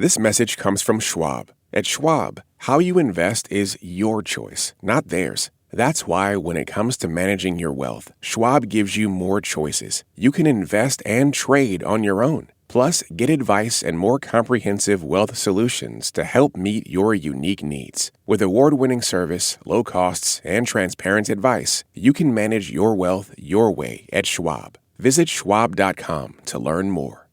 This message comes from Schwab. At Schwab, how you invest is your choice, not theirs. That's why when it comes to managing your wealth, Schwab gives you more choices. You can invest and trade on your own. Plus, get advice and more comprehensive wealth solutions to help meet your unique needs. With award-winning service, low costs, and transparent advice, you can manage your wealth your way at Schwab. Visit schwab.com to learn more.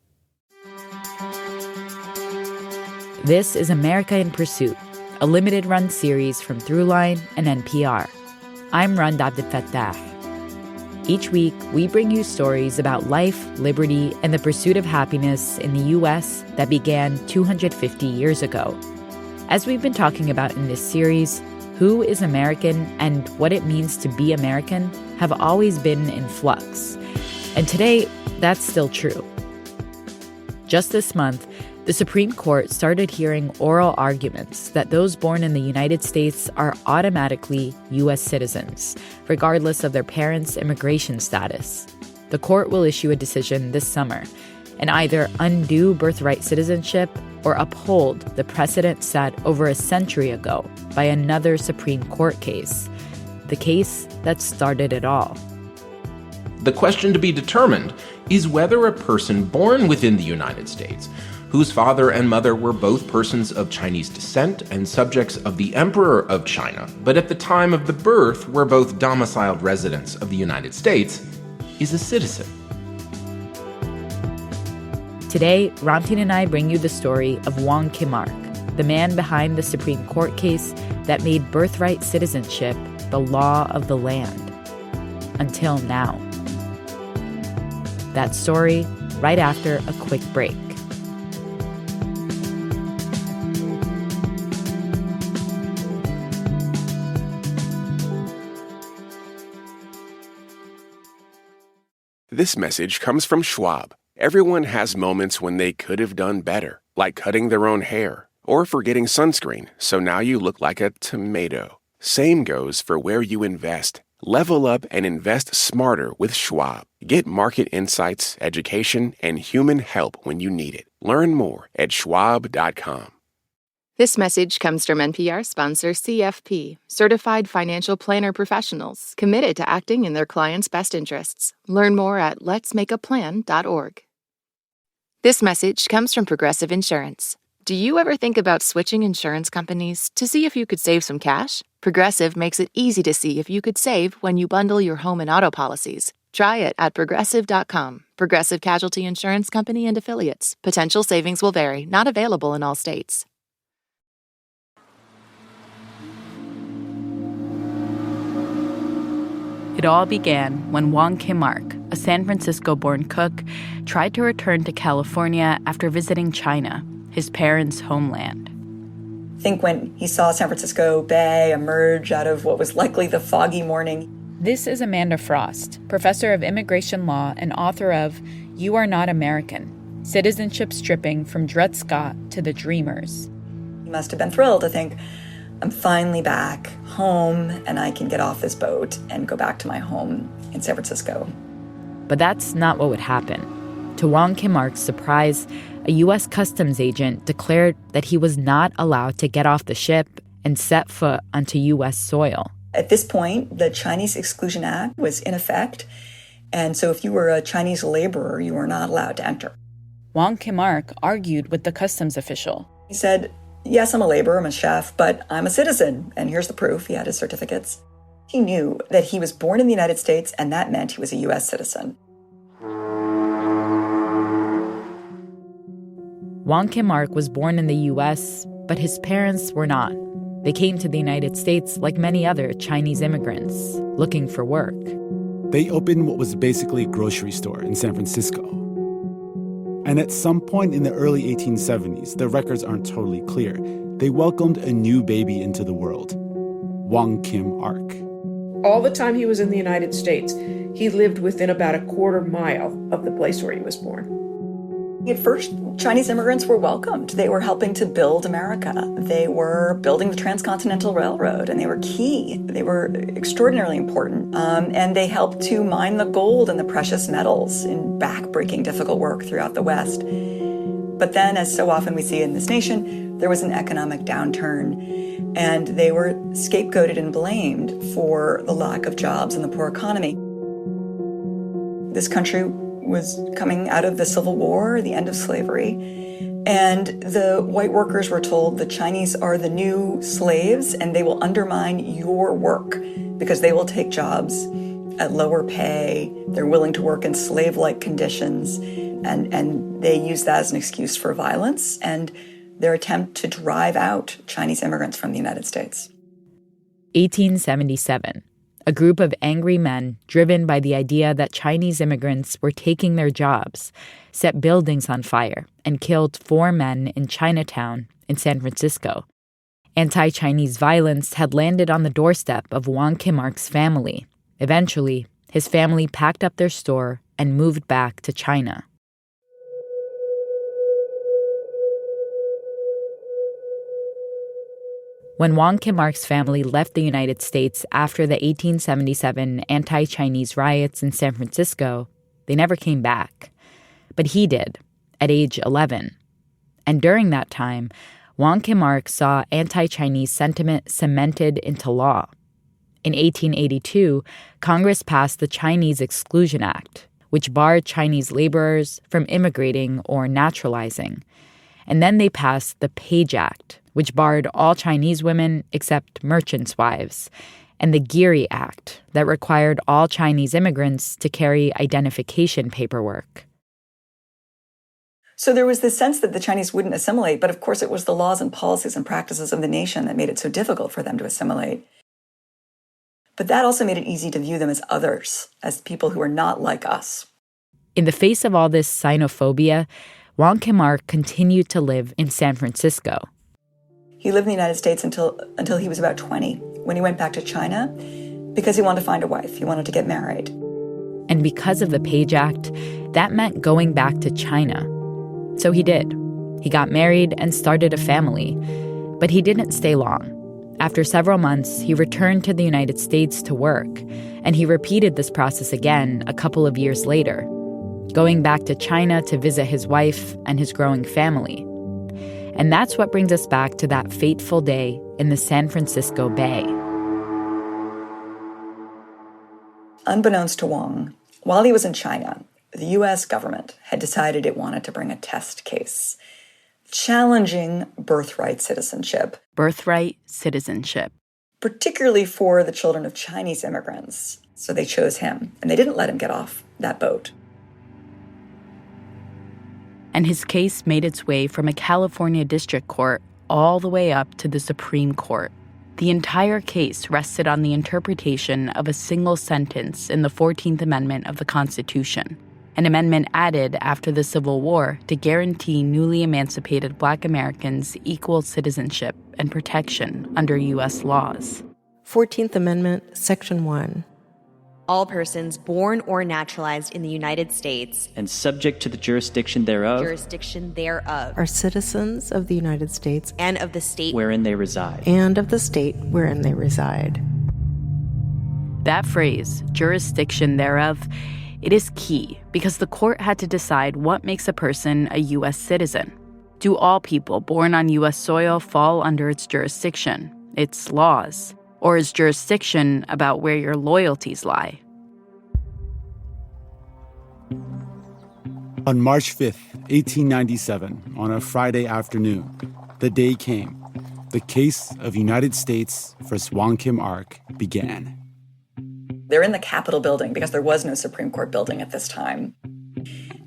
This is America in Pursuit, a limited-run series from Throughline and NPR. I'm Rund Abdelfatah. Each week, we bring you stories about life, liberty, and the pursuit of happiness in the U.S. that began 250 years ago. As we've been talking about in this series, who is American and what it means to be American have always been in flux. And today, that's still true. Just this month, the Supreme Court started hearing oral arguments that those born in the United States are automatically U.S. citizens, regardless of their parents' immigration status. The court will issue a decision this summer and either undo birthright citizenship or uphold the precedent set over a century ago by another Supreme Court case, the case that started it all. The question to be determined is whether a person born within the United States, whose father and mother were both persons of Chinese descent and subjects of the Emperor of China, but at the time of the birth were both domiciled residents of the United States, is a citizen. Today, Ramtin and I bring you the story of Wong Kim Ark, the man behind the Supreme Court case that made birthright citizenship the law of the land. Until now. That story right after a quick break. This message comes from Schwab. Everyone has moments when they could have done better, like cutting their own hair or forgetting sunscreen, so now you look like a tomato. Same goes for where you invest. Level up and invest smarter with Schwab. Get market insights, education, and human help when you need it. Learn more at schwab.com. This message comes from NPR sponsor CFP, Certified Financial Planner Professionals, committed to acting in their clients' best interests. Learn more at letsmakeaplan.org. This message comes from Progressive Insurance. Do you ever think about switching insurance companies to see if you could save some cash? Progressive makes it easy to see if you could save when you bundle your home and auto policies. Try it at progressive.com. Progressive Casualty Insurance Company and Affiliates. Potential savings will vary, not available in all states. It all began when Wong Kim Ark, a San Francisco-born cook, tried to return to California after visiting China, his parents' homeland. I think when he saw San Francisco Bay emerge out of what was likely the foggy morning. This is Amanda Frost, professor of immigration law and author of You Are Not American, Citizenship Stripping from Dred Scott to the Dreamers. He must have been thrilled to think, I'm finally back home and I can get off this boat and go back to my home in San Francisco. But that's not what would happen. To Wong Kim Ark's surprise, a U.S. customs agent declared that he was not allowed to get off the ship and set foot onto U.S. soil. At this point, the Chinese Exclusion Act was in effect, and so if you were a Chinese laborer, you were not allowed to enter. Wong Kim Ark argued with the customs official. He said, yes, I'm a laborer, I'm a chef, but I'm a citizen, and here's the proof. He had his certificates. He knew that he was born in the United States, and that meant he was a U.S. citizen. Wong Kim Ark was born in the U.S., but his parents were not. They came to the United States like many other Chinese immigrants, looking for work. They opened what was basically a grocery store in San Francisco. And at some point in the early 1870s, the records aren't totally clear, they welcomed a new baby into the world, Wong Kim Ark. All the time he was in the United States, he lived within about a quarter mile of the place where he was born. At first, Chinese immigrants were welcomed. They were helping to build America. They were building the Transcontinental Railroad, and they were key. They were extraordinarily important, and they helped to mine the gold and the precious metals in backbreaking difficult work throughout the West. But then, as so often we see in this nation, there was an economic downturn, and they were scapegoated and blamed for the lack of jobs and the poor economy. This country was coming out of the Civil War, the end of slavery, and the white workers were told the Chinese are the new slaves and they will undermine your work because they will take jobs at lower pay. They're willing to work in slave-like conditions, and they use that as an excuse for violence and their attempt to drive out Chinese immigrants from the United States. 1877. A group of angry men, driven by the idea that Chinese immigrants were taking their jobs, set buildings on fire and killed 4 men in Chinatown in San Francisco. Anti-Chinese violence had landed on the doorstep of Wong Kim Ark's family. Eventually, his family packed up their store and moved back to China. When Wong Kim Ark's family left the United States after the 1877 anti-Chinese riots in San Francisco, they never came back. But he did, at age 11. And during that time, Wong Kim Ark saw anti-Chinese sentiment cemented into law. In 1882, Congress passed the Chinese Exclusion Act, which barred Chinese laborers from immigrating or naturalizing. And then they passed the Page Act, which barred all Chinese women except merchants' wives, and the Geary Act that required all Chinese immigrants to carry identification paperwork. So there was this sense that the Chinese wouldn't assimilate, but of course it was the laws and policies and practices of the nation that made it so difficult for them to assimilate. But that also made it easy to view them as others, as people who are not like us. In the face of all this xenophobia, Wong Kim Ark continued to live in San Francisco. He lived in the United States until he was about 20, when he went back to China because he wanted to find a wife. He wanted to get married. And because of the Page Act, that meant going back to China. So he did. He got married and started a family. But he didn't stay long. After several months, he returned to the United States to work, and he repeated this process again a couple of years later, going back to China to visit his wife and his growing family. And that's what brings us back to that fateful day in the San Francisco Bay. Unbeknownst to Wong, while he was in China, the U.S. government had decided it wanted to bring a test case challenging birthright citizenship. Birthright citizenship. Particularly for the children of Chinese immigrants. So they chose him, and they didn't let him get off that boat. And his case made its way from a California district court all the way up to the Supreme Court. The entire case rested on the interpretation of a single sentence in the 14th Amendment of the Constitution, an amendment added after the Civil War to guarantee newly emancipated Black Americans equal citizenship and protection under U.S. laws. 14th Amendment, Section 1. All persons born or naturalized in the United States and subject to the jurisdiction thereof are citizens of the United States and of the state wherein they reside. That phrase, jurisdiction thereof, it is key because the court had to decide what makes a person a U.S. citizen. Do all people born on U.S. soil fall under its jurisdiction, its laws? Or is jurisdiction about where your loyalties lie? On March 5th, 1897, on a Friday afternoon, the day came. The case of United States versus Wong Kim Ark began. They're in the Capitol building because there was no Supreme Court building at this time.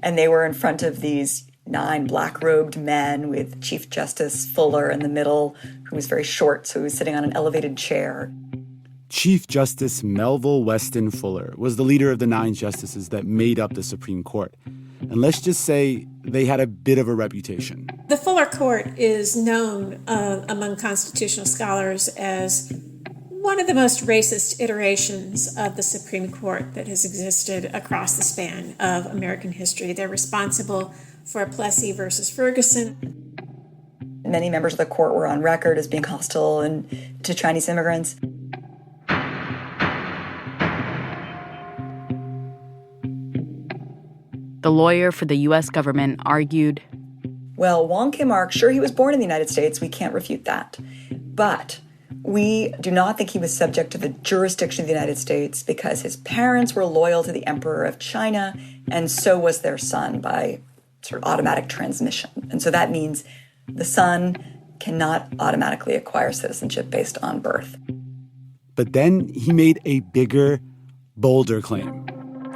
And they were in front of these 9 black-robed men with Chief Justice Fuller in the middle, who was very short, so he was sitting on an elevated chair. Chief Justice Melville Weston Fuller was the leader of the 9 justices that made up the Supreme Court. And let's just say they had a bit of a reputation. The Fuller Court is known among constitutional scholars as one of the most racist iterations of the Supreme Court that has existed across the span of American history. They're responsible for Plessy versus Ferguson. Many members of the court were on record as being hostile to Chinese immigrants. The lawyer for the U.S. government argued, Well, Wong Kim Ark, sure, he was born in the United States. We can't refute that. But we do not think he was subject to the jurisdiction of the United States because his parents were loyal to the Emperor of China, and so was their son by sort of automatic transmission. And so that means the son cannot automatically acquire citizenship based on birth. But then he made a bigger, bolder claim.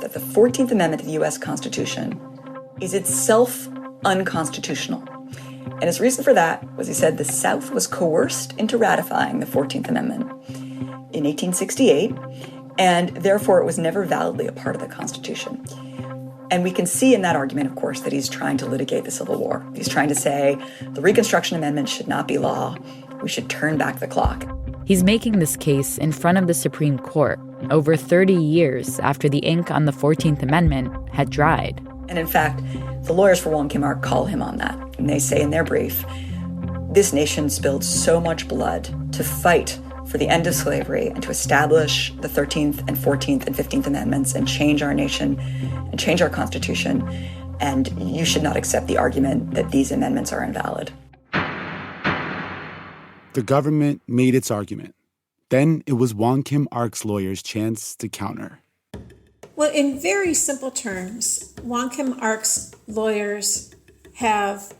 That the 14th Amendment to the U.S. Constitution is itself unconstitutional. And his reason for that was he said the South was coerced into ratifying the 14th Amendment in 1868, and therefore it was never validly a part of the Constitution. And we can see in that argument, of course, that he's trying to litigate the Civil War. He's trying to say the Reconstruction Amendment should not be law. We should turn back the clock. He's making this case in front of the Supreme Court over 30 years after the ink on the 14th Amendment had dried. And in fact, the lawyers for Wong Kim Ark call him on that. And they say in their brief, this nation spilled so much blood to fight for the end of slavery and to establish the 13th and 14th and 15th Amendments and change our nation and change our Constitution. And you should not accept the argument that these amendments are invalid. The government made its argument. Then it was Wong Kim Ark's lawyers' chance to counter. Well, in very simple terms, Wong Kim Ark's lawyers have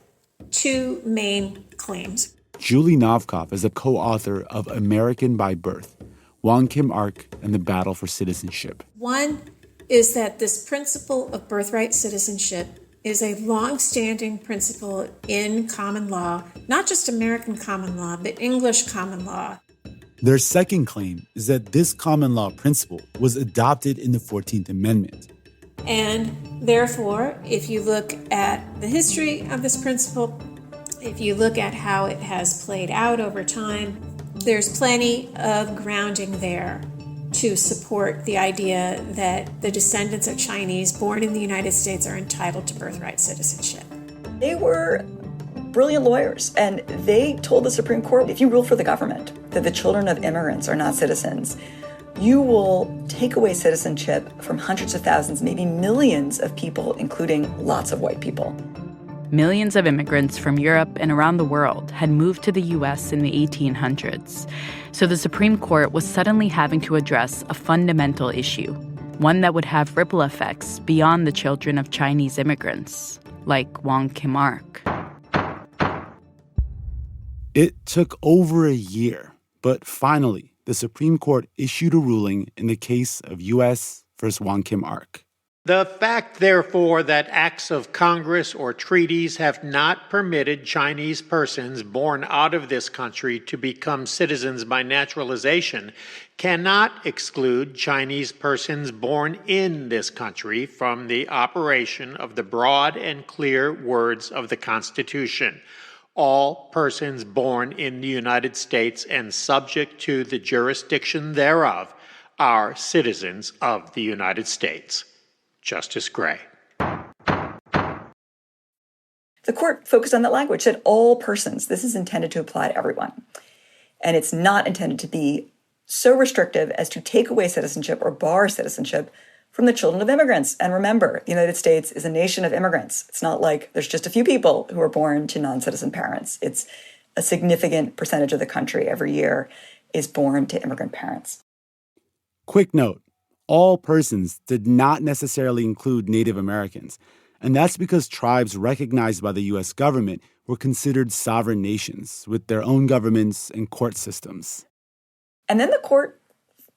two main claims. Julie Novkoff is a co-author of American by Birth, Wong Kim Ark and the Battle for Citizenship. One is that this principle of birthright citizenship is a long-standing principle in common law, not just American common law, but English common law. Their second claim is that this common law principle was adopted in the 14th Amendment. And therefore, if you look at the history of this principle, if you look at how it has played out over time, there's plenty of grounding there to support the idea that the descendants of Chinese born in the United States are entitled to birthright citizenship. They were brilliant lawyers, and they told the Supreme Court, if you rule for the government that the children of immigrants are not citizens, you will take away citizenship from hundreds of thousands, maybe millions of people, including lots of white people. Millions of immigrants from Europe and around the world had moved to the U.S. in the 1800s. So the Supreme Court was suddenly having to address a fundamental issue, one that would have ripple effects beyond the children of Chinese immigrants, like Wong Kim Ark. It took over a year, but finally, the Supreme Court issued a ruling in the case of U.S. versus Wong Kim Ark. The fact, therefore, that acts of Congress or treaties have not permitted Chinese persons born out of this country to become citizens by naturalization cannot exclude Chinese persons born in this country from the operation of the broad and clear words of the Constitution. All persons born in the United States and subject to the jurisdiction thereof are citizens of the United States. Justice Gray. The court focused on that language, said all persons. This is intended to apply to everyone. And it's not intended to be so restrictive as to take away citizenship or bar citizenship from the children of immigrants. And remember, the United States is a nation of immigrants. It's not like there's just a few people who are born to non-citizen parents. It's a significant percentage of the country every year is born to immigrant parents. Quick note. All persons did not necessarily include Native Americans, and that's because tribes recognized by the U.S. government were considered sovereign nations with their own governments and court systems. And then the court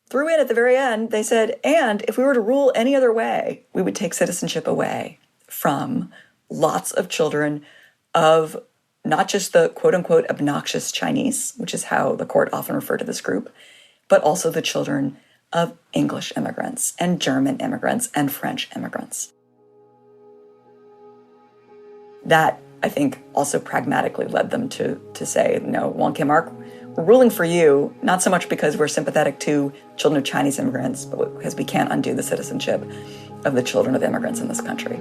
threw in at the very end, they said, and if we were to rule any other way, we would take citizenship away from lots of children of not just the quote-unquote obnoxious Chinese, which is how the court often referred to this group, but also the children of English immigrants and German immigrants and French immigrants. That, I think, also pragmatically led them to say, no, Wong Kim Ark, we're ruling for you, not so much because we're sympathetic to children of Chinese immigrants, but because we can't undo the citizenship of the children of immigrants in this country.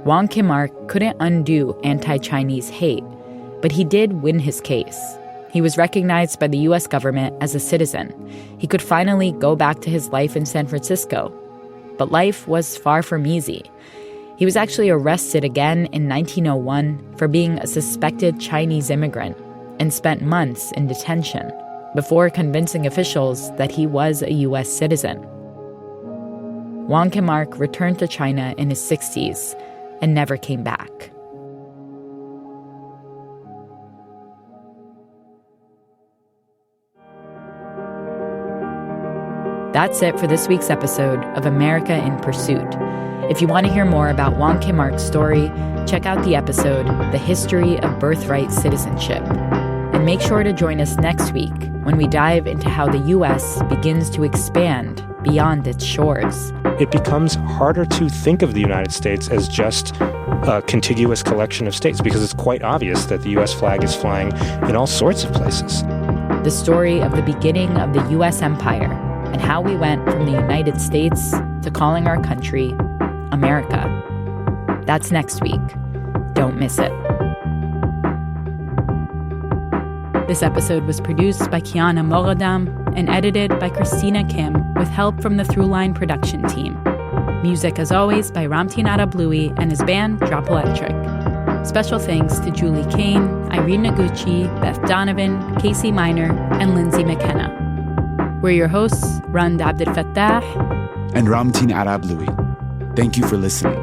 Wong Kim Ark couldn't undo anti-Chinese hate, but he did win his case. He was recognized by the U.S. government as a citizen. He could finally go back to his life in San Francisco. But life was far from easy. He was actually arrested again in 1901 for being a suspected Chinese immigrant and spent months in detention before convincing officials that he was a U.S. citizen. Wong Kim Ark returned to China in his 60s and never came back. That's it for this week's episode of America in Pursuit. If you want to hear more about Wong Kim Ark's story, check out the episode, The History of Birthright Citizenship. And make sure to join us next week when we dive into how the U.S. begins to expand beyond its shores. It becomes harder to think of the United States as just a contiguous collection of states because it's quite obvious that the U.S. flag is flying in all sorts of places. The story of the beginning of the U.S. empire and how we went from the United States to calling our country America. That's next week. Don't miss it. This episode was produced by Kiana Moradam and edited by Christina Kim with help from the Throughline production team. Music, as always, by Ramtin Arablouei and his band Drop Electric. Special thanks to Julie Kane, Irene Noguchi, Beth Donovan, Casey Miner, and Lindsay McKenna. We're your hosts, Rand Abdel Fattah and Ramtin Arablouei. Thank you for listening.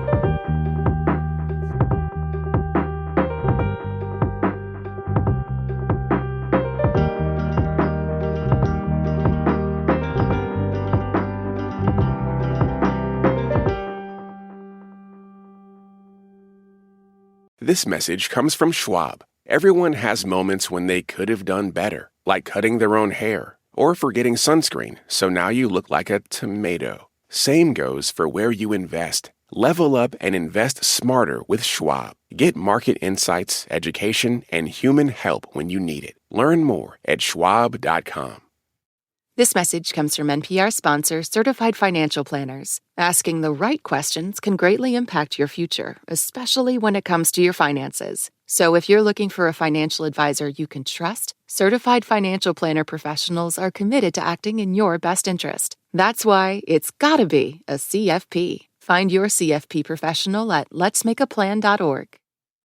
This message comes from Schwab. Everyone has moments when they could have done better, like cutting their own hair or forgetting sunscreen, so now you look like a tomato. Same goes for where you invest. Level up and invest smarter with Schwab. Get market insights, education, and human help when you need it. Learn more at schwab.com. This message comes from NPR sponsor Certified Financial Planners. Asking the right questions can greatly impact your future, especially when it comes to your finances. So if you're looking for a financial advisor you can trust, Certified Financial Planner professionals are committed to acting in your best interest. That's why it's gotta be a CFP. Find your CFP professional at letsmakeaplan.org.